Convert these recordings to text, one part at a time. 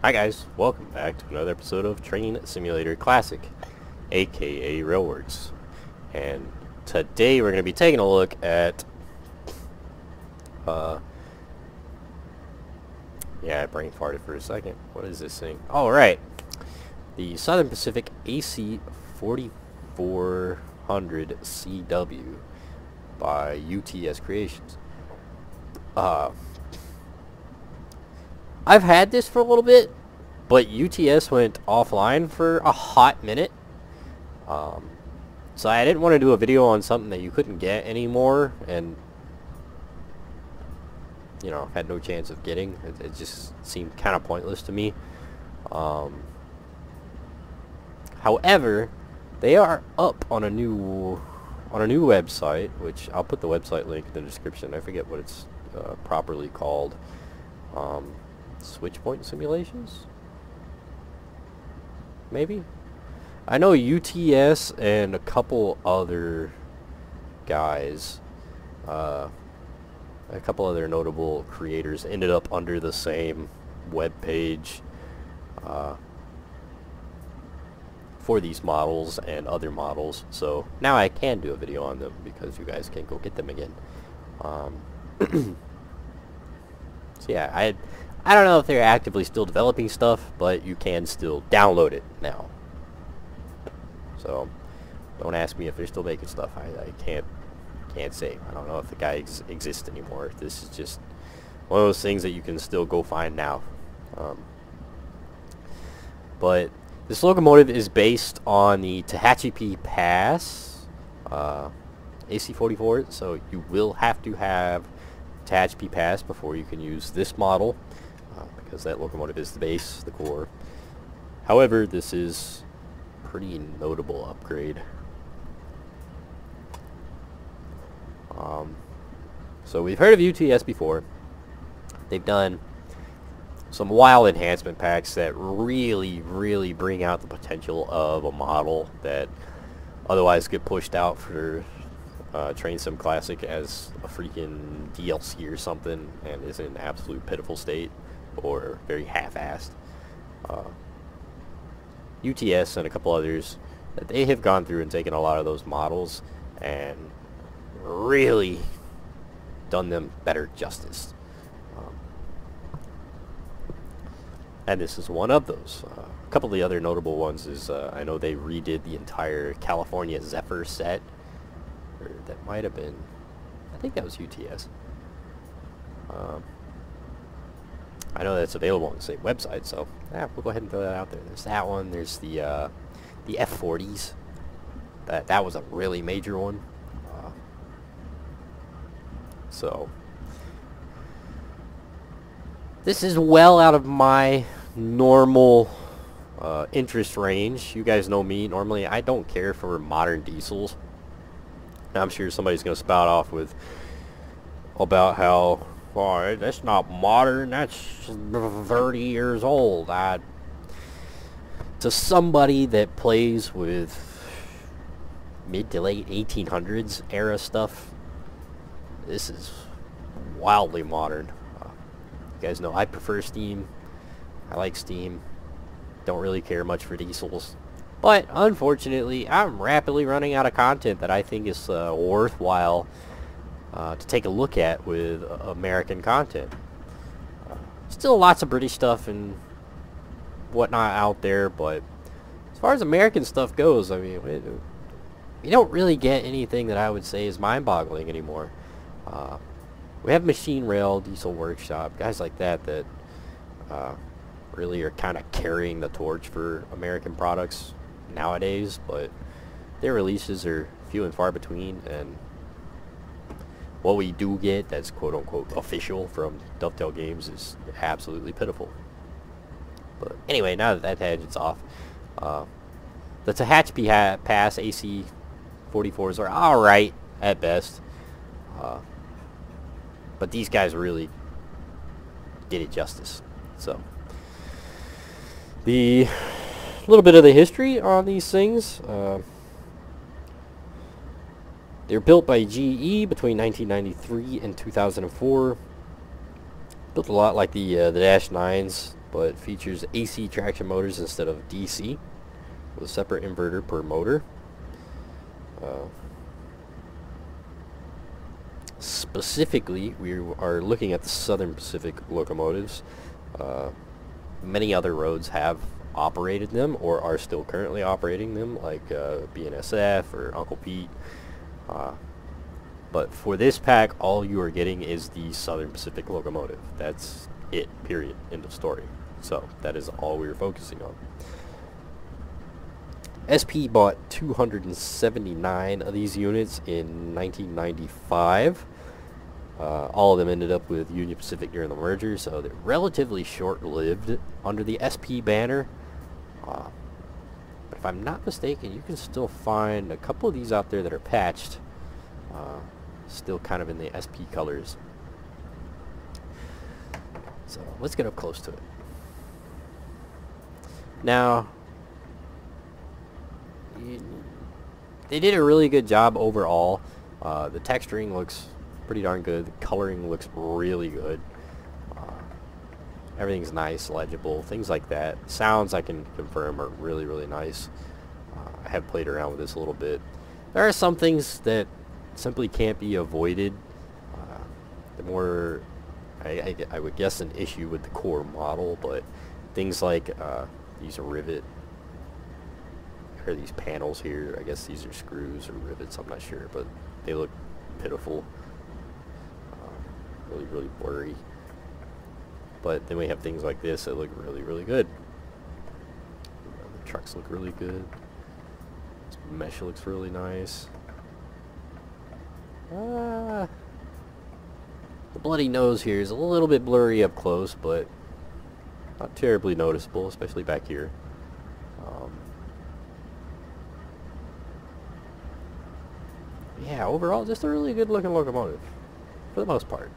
Hi guys, welcome back to another episode of Train Simulator Classic, aka Railworks. And today we're going to be taking a look at, yeah, I brain farted for a second. What is this thing? Oh, right. The Southern Pacific AC4400CW by UTS Creations. I've had this for a little bit, but UTS went offline for a hot minute. So I didn't want to do a video on something that you couldn't get anymore, and you know, had no chance of getting. It just seemed kind of pointless to me. However, they are up on a new website, which I'll put the website link in the description. I forget what it's properly called. Switchpoint Simulations? Maybe? I know UTS and a couple other guys, a couple other notable creators ended up under the same web page for these models and other models. So now I can do a video on them because you guys can go get them again. So yeah, I don't know if they're actively still developing stuff, but you can still download it now. So don't ask me if they're still making stuff. I can't say. I don't know if the guy exists anymore. This is just one of those things that you can still go find now. But this locomotive is based on the Tehachapi Pass AC44, so you will have to have Tehachapi Pass before you can use this model, because that locomotive is the base, the core. However, this is pretty notable upgrade. So we've heard of UTS before. They've done some wild enhancement packs that really bring out the potential of a model that otherwise get pushed out for Train Sim Classic as a freaking DLC or something, and is in an absolute pitiful state or very half-assed. UTS and a couple others, that they have gone through and taken a lot of those models and really done them better justice. And this is one of those. A couple of the other notable ones is I know they redid the entire California Zephyr set, or that might have been, I think that was UTS. I know that's available on the same website, so yeah, we'll go ahead and throw that out there. There's that one. There's the F40s. That was a really major one. So this is well out of my normal interest range. You guys know me. Normally, I don't care for modern diesels. Now, I'm sure somebody's going to spout off with about how, well, that's not modern, that's 30 years old. To somebody that plays with mid to late 1800s era stuff, this is wildly modern. You guys know I prefer steam. I like steam. Don't really care much for diesels. But unfortunately, I'm rapidly running out of content that I think is worthwhile to take a look at with American content. Still lots of British stuff and whatnot out there, but as far as American stuff goes, I mean, you don't really get anything that I would say is mind-boggling anymore. We have Machine Rail, Diesel Workshop, guys like that really are kind of carrying the torch for American products nowadays, but their releases are few and far between, and what we do get that's quote-unquote official from Dovetail Games is absolutely pitiful. But anyway, now that tangent's off, the Tehachapi Pass AC44s are alright at best, but these guys really did it justice. So the little bit of the history on these things. They were built by GE between 1993 and 2004. Built a lot like the Dash 9s but features AC traction motors instead of DC, with a separate inverter per motor. Specifically, we are looking at the Southern Pacific locomotives. Many other roads have operated them or are still currently operating them, like BNSF or Uncle Pete. But for this pack, all you are getting is the Southern Pacific locomotive. That's it, period, end of story. So that is all we are focusing on. SP bought 279 of these units in 1995. All of them ended up with Union Pacific during the merger, so they're relatively short-lived under the SP banner. But if I'm not mistaken, you can still find a couple of these out there that are patched, still kind of in the SP colors. So let's get up close to it. Now, they did a really good job overall. The texturing looks pretty darn good. The coloring looks really good. Everything's nice, legible, things like that. Sounds, I can confirm, are really, really nice. I have played around with this a little bit. There are some things that simply can't be avoided. The more, I would guess, an issue with the core model, but things like these rivet, or these panels here, I guess these are screws or rivets, I'm not sure, but they look pitiful. Really, really blurry. But then we have things like this that look really, really good. The trucks look really good. This mesh looks really nice. The bloody nose here is a little bit blurry up close, but not terribly noticeable, especially back here. Yeah, overall, just a really good looking locomotive, for the most part.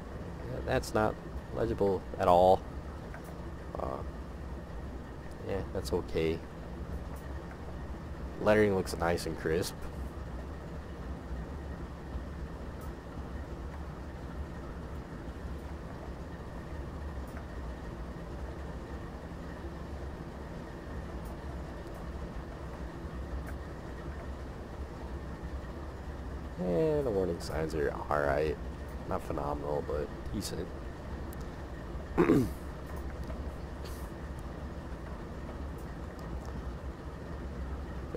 That's not legible at all. Yeah, that's okay. Lettering looks nice and crisp. And the warning signs are alright. Not phenomenal, but decent.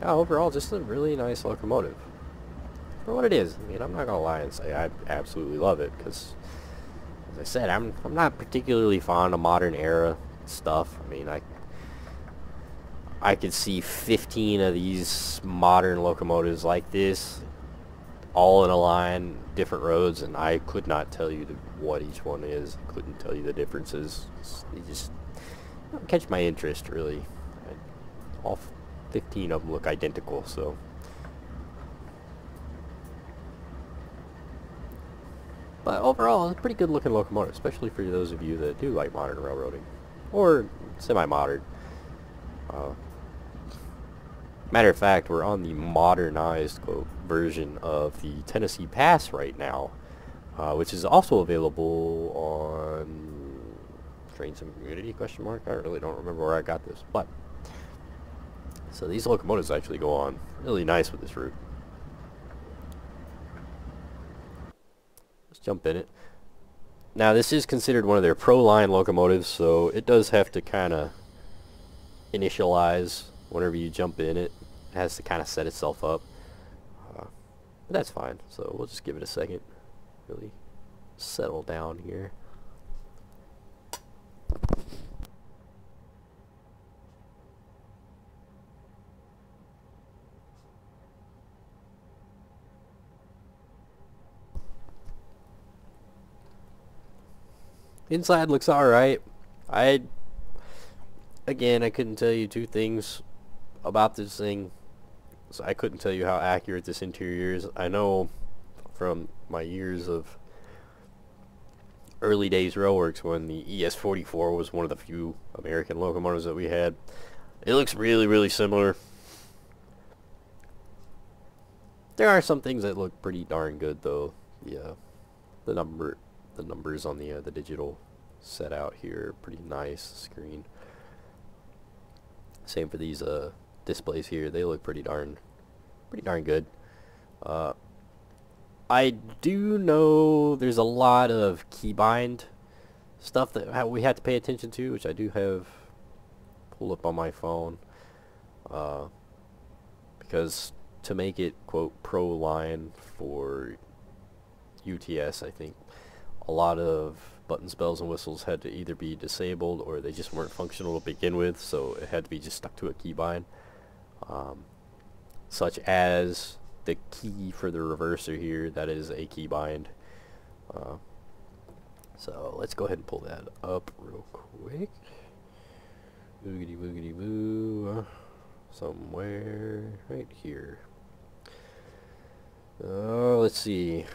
Yeah, overall, just a really nice locomotive. For what it is. I mean, I'm not gonna lie and say I absolutely love it, because, as I said, I'm not particularly fond of modern era stuff. I mean, I could see 15 of these modern locomotives like this, all in a line, different roads, and I could not tell you what each one is. Couldn't tell you the differences. They just don't catch my interest, really. All 15 of them look identical, so. But overall, it's a pretty good looking locomotive, especially for those of you that do like modern railroading, or semi-modern. Matter of fact, we're on the modernized version of the Tennessee Pass right now, which is also available on Trains and Community, question mark. I really don't remember where I got this, but so these locomotives actually go on really nice with this route. Let's jump in it. Now, this is considered one of their pro line locomotives, so it does have to kind of initialize whenever you jump in it. It has to kind of set itself up. But that's fine, so we'll just give it a second. Really settle down here. Inside looks alright. Again, I couldn't tell you two things about this thing. So I couldn't tell you how accurate this interior is. I know from my years of early days railworks when the ES44 was one of the few American locomotives that we had. It looks really, really similar. There are some things that look pretty darn good, though. Yeah, the numbers on the digital set out here are pretty nice. Screen. Same for these displays here. They look pretty darn good. I do know there's a lot of keybind stuff that we had to pay attention to, which I do have pulled up on my phone, because to make it quote pro line for UTS, I think a lot of buttons, bells, and whistles had to either be disabled or they just weren't functional to begin with, so it had to be just stuck to a keybind, such as the key for the reverser here. That is a keybind. So let's go ahead and pull that up real quick. Boogity boogity boo. Somewhere right here. Let's see.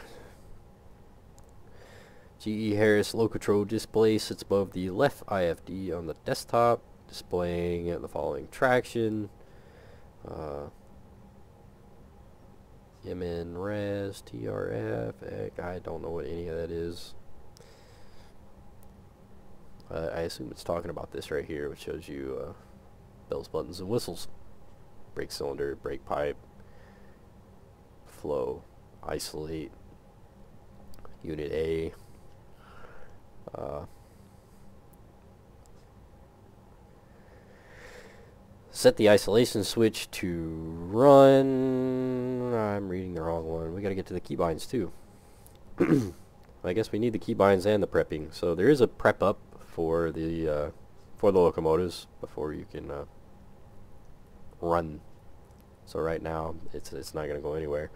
GE Harris low control display sits above the left IFD on the desktop, displaying the following traction. MN res TRF. I don't know what any of that is. I assume it's talking about this right here, which shows you bells, buttons, and whistles. Brake cylinder, brake pipe, flow, isolate, unit A. Set the isolation switch to run. I'm reading the wrong one. We gotta get to the keybinds too. I guess we need the keybinds and the prepping. So there is a prep up for the locomotives before you can run. So right now it's not gonna go anywhere.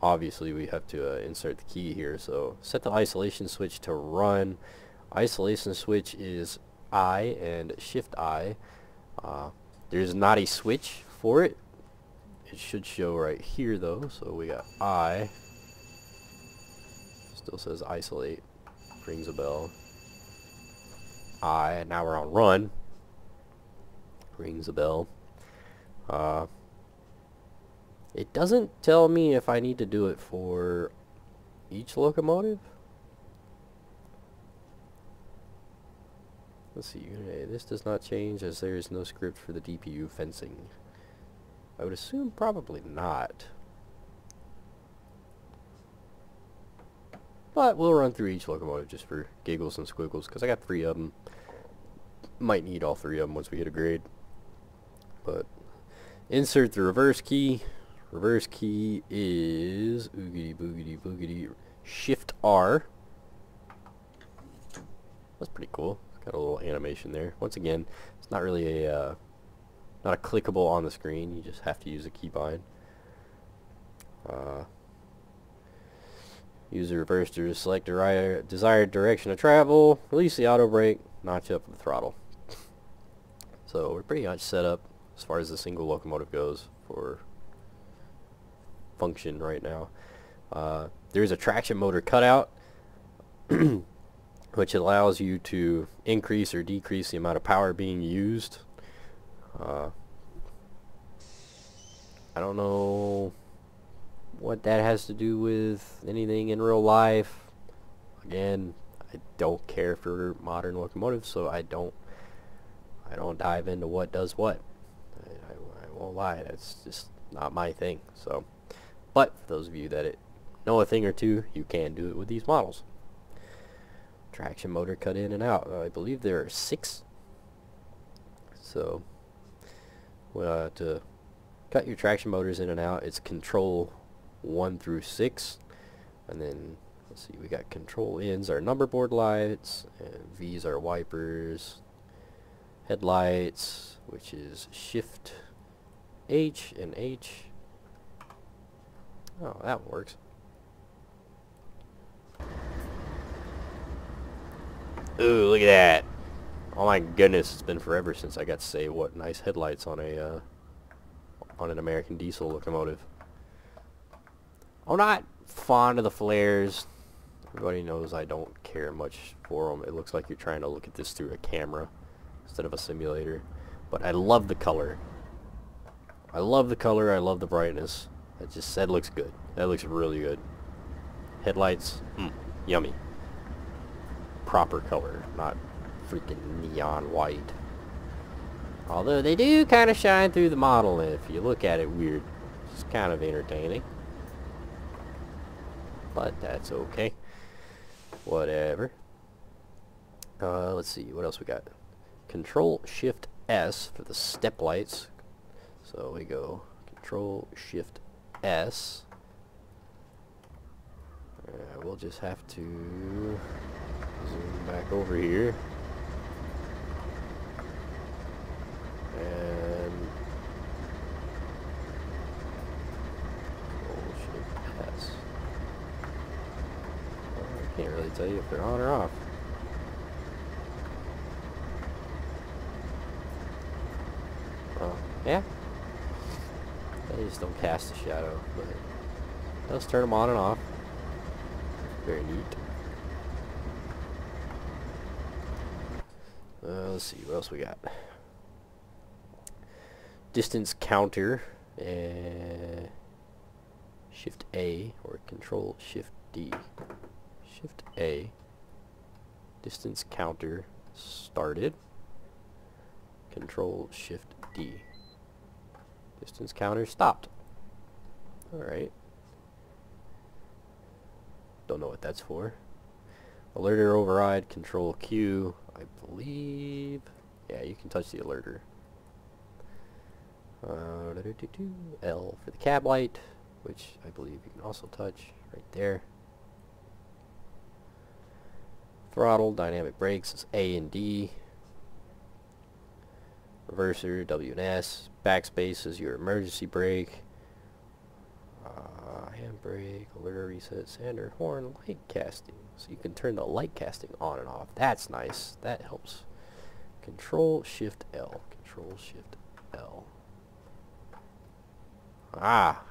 Obviously we have to insert the key here. So set the isolation switch to run. Isolation switch is I and shift I. There's not a switch for it. It should show right here though. So we got I. Still says isolate. Rings a bell. I. Now we're on run. Rings a bell. It doesn't tell me if I need to do it for each locomotive. Let's see. This does not change as there is no script for the DPU fencing. I would assume probably not. But we'll run through each locomotive just for giggles and squiggles, because I got 3 of them. Might need all 3 of them once we get a grade. But insert the reverse key. Reverse key is oogity boogity boogity shift R. That's pretty cool. It's got a little animation there. Once again, it's not really a not a clickable on the screen. You just have to use a keybind. Use the reverse to select the desired direction of travel. Release the auto brake. Notch up the throttle. So we're pretty much set up as far as the single locomotive goes for function right now. There's a traction motor cutout which allows you to increase or decrease the amount of power being used. I don't know what that has to do with anything in real life. Again, I don't care for modern locomotives, so I don't dive into what does what. I won't lie, that's just not my thing. So, but for those of you that know a thing or two, you can do it with these models. Traction motor cut in and out. I believe there are 6. So, to cut your traction motors in and out, it's control 1 through 6, and then let's see, we got control N's are number board lights, and V's are wipers, headlights, which is shift H and H. Oh, that works. Ooh, look at that! Oh my goodness, it's been forever since I got to say what nice headlights on a on an American diesel locomotive. I'm not fond of the flares. Everybody knows I don't care much for them. It looks like you're trying to look at this through a camera instead of a simulator. But I love the color. I love the color. I love the brightness. That looks good. That looks really good. Headlights, yummy. Proper color, not freaking neon white. Although they do kind of shine through the model if you look at it weird. It's kind of entertaining. But that's okay. Whatever. Let's see, what else we got? Control Shift S for the step lights. So we go Control Shift S. We'll just have to zoom back over here. And Control Shift S. Well, I can't really tell you if they're on or off. Yeah. They just don't cast a shadow, but it does turn them on and off. Very neat. Let's see, what else we got? Distance counter. Shift A or Control Shift D. Shift A. Distance counter started. Control Shift D. Distance counter stopped. Alright. Don't know what that's for. Alerter override, Control Q. I believe. Yeah, you can touch the alerter. L for the cab light, which I believe you can also touch right there. Throttle, dynamic brakes is A and D. Reverser, W and S. Backspace is your emergency brake. Handbrake, alert, reset, sander, horn, light casting. So you can turn the light casting on and off. That's nice. That helps. Control Shift L. Control Shift L. Ah.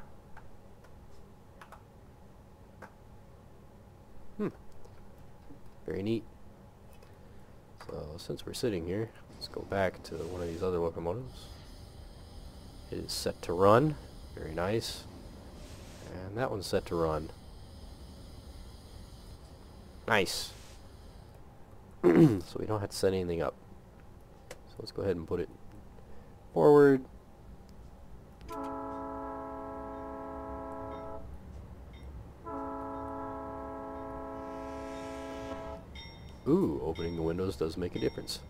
Very neat. So since we're sitting here, let's go back to one of these other locomotives. It is set to run. Very nice. And that one's set to run. Nice. So we don't have to set anything up. So let's go ahead and put it forward. Ooh, opening the windows does make a difference.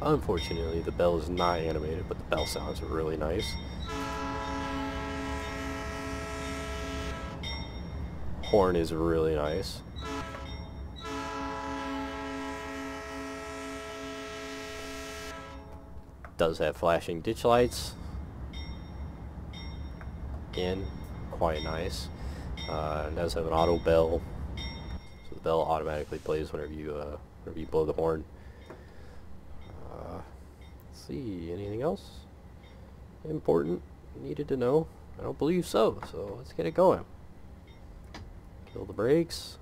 Unfortunately, the bell is not animated, but the bell sounds really nice. Horn is really nice. Does have flashing ditch lights. Again, quite nice. It does have an auto bell, so the bell automatically plays whenever you blow the horn. Let's see, anything else important needed to know? I don't believe so. So let's get it going. Kill the brakes.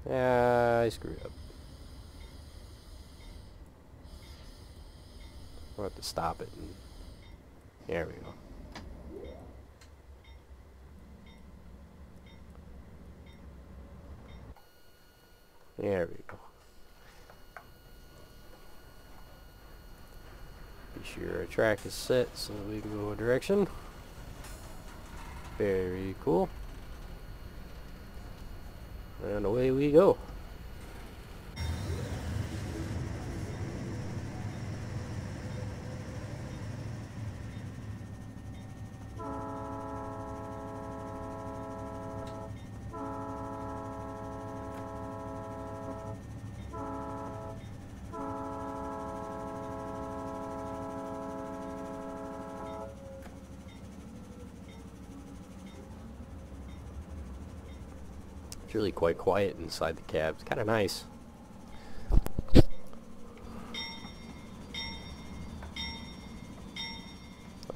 I screwed up. I'll have to stop it. And there we go. There we go. Be sure our track is set so we can go a direction. Very cool. And away we go. It's really quite quiet inside the cab. It's kind of nice.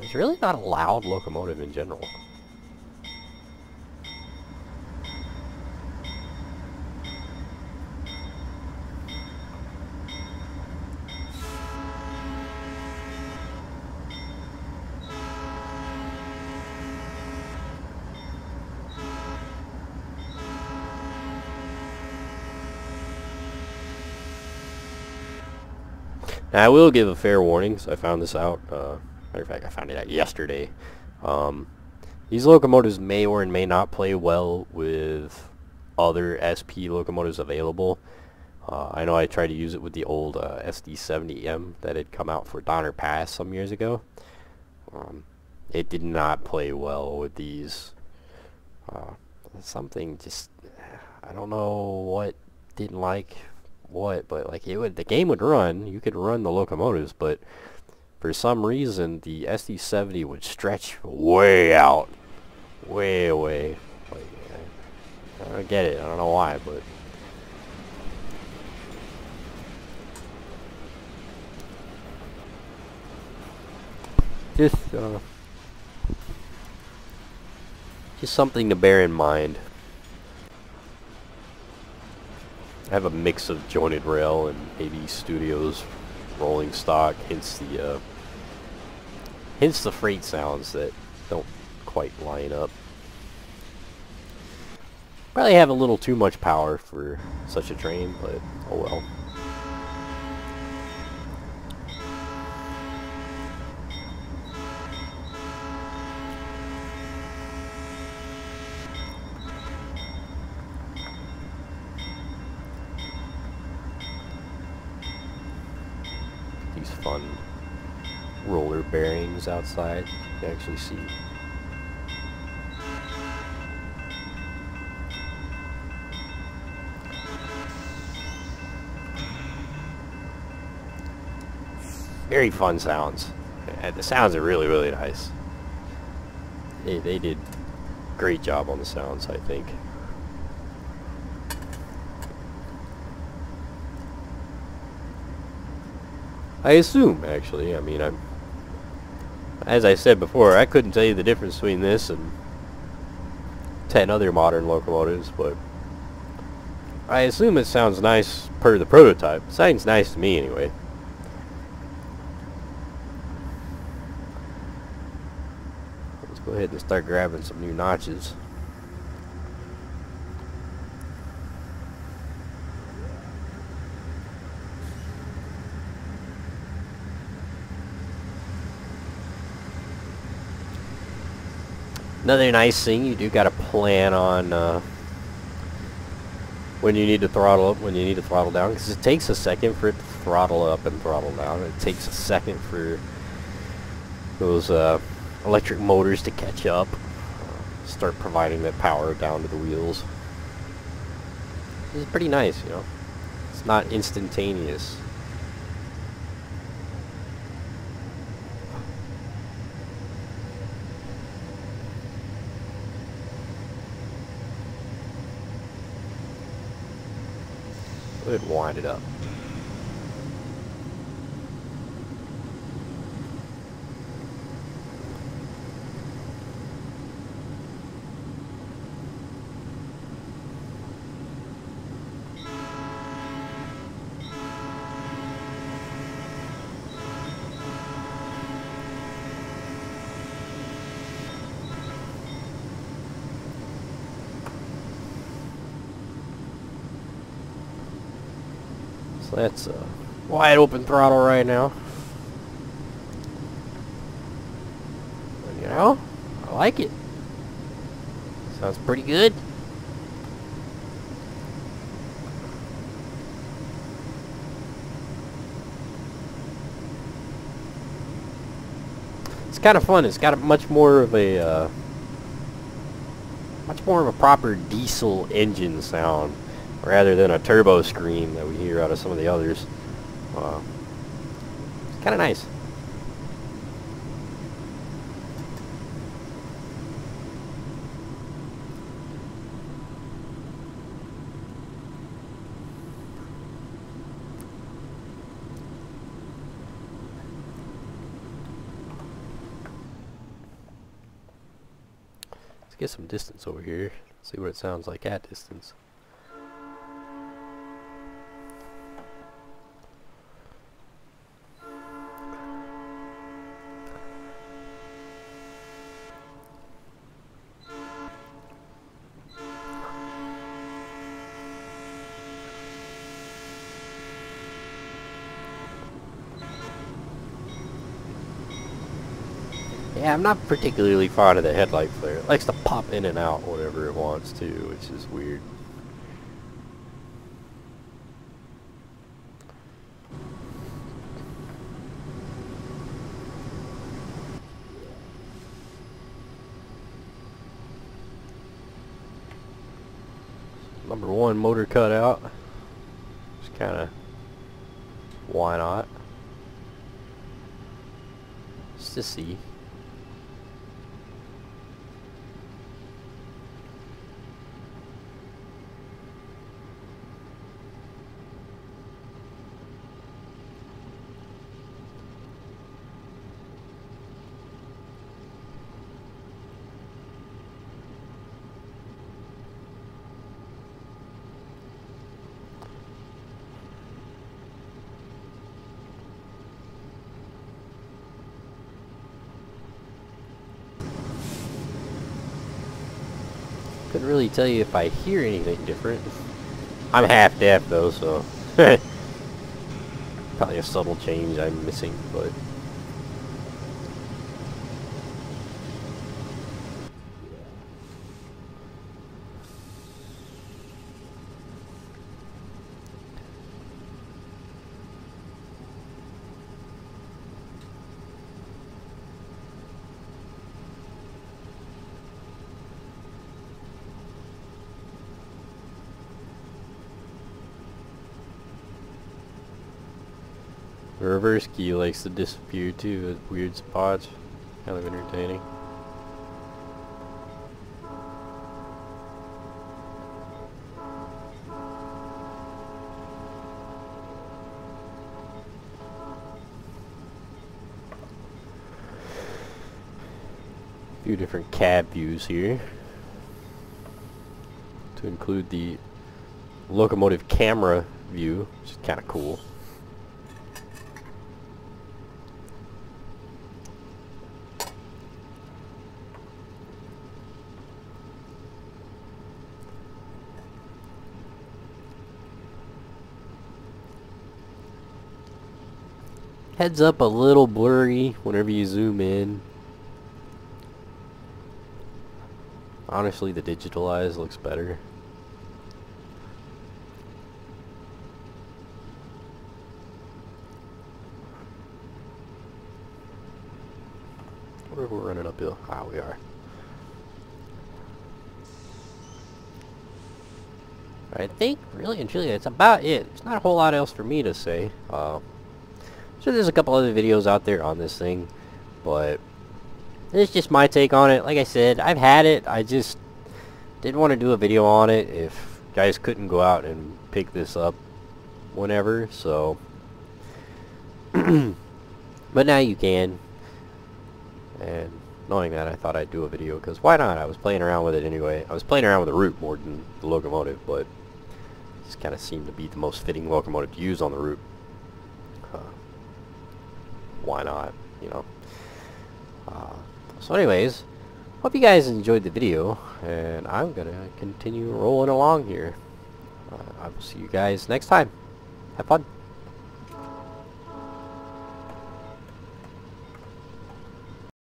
It's really not a loud locomotive in general. Now, I will give a fair warning, because I found this out. Matter of fact, I found it out yesterday. These locomotives may or may not play well with other SP locomotives available. I know I tried to use it with the old SD70M that had come out for Donner Pass some years ago. It did not play well with these. Something just, I don't know what didn't like what, but like the game would run, you could run the locomotives, but for some reason the SD70 would stretch way out, way away. Like, I don't get it. I don't know why, but just something to bear in mind. I have a mix of jointed rail and AB Studios rolling stock, hence the freight sounds that don't quite line up. Probably have a little too much power for such a train, but oh well. These fun roller bearings outside, you can actually see. Very fun sounds. The sounds are really, really nice. They did a great job on the sounds, I think. I assume, actually. I mean, as I said before, I couldn't tell you the difference between this and 10 other modern locomotives, but I assume it sounds nice per the prototype. It sounds nice to me, anyway. Let's go ahead and start grabbing some new notches. Another nice thing, you do got to plan on when you need to throttle up, when you need to throttle down, because it takes a second for it to throttle up and throttle down. It takes a second for those electric motors to catch up, start providing that power down to the wheels. This is pretty nice, you know. It's not instantaneous. Go ahead and wind it up. So that's a wide open throttle right now. And, you know, I like it. Sounds pretty good. It's kind of fun. It's got a much more of a proper diesel engine sound, rather than a turbo scream that we hear out of some of the others. It's kind of nice. get some distance over here. See what it sounds like at distance. Yeah, I'm not particularly fond of the headlight flare. It likes to pop in and out whenever it wants to, which is weird. Number one motor cut out. Just kind of, why not? Just to see. Couldn't really tell you if I hear anything different. I'm half deaf though, so probably a subtle change I'm missing, but the reverse key likes to disappear too at weird spots. Kind of entertaining. A few different cab views here to include the locomotive camera view, which is kind of cool. Heads up a little blurry whenever you zoom in. Honestly, the digitalized looks better. What if we're running uphill? Ah, we are. I think, really and truly, that's about it. There's not a whole lot else for me to say. So there's a couple other videos out there on this thing, but it's just my take on it. Like I said, I've had it. I just didn't want to do a video on it if guys couldn't go out and pick this up whenever, so but now you can. And knowing that, I thought I'd do a video, because why not? I was playing around with it anyway. I was playing around with the route more than the locomotive, but it just kind of seemed to be the most fitting locomotive to use on the route. Why not, you know? So anyways, hope you guys enjoyed the video, and I'm gonna continue rolling along here. I will see you guys next time. Have fun.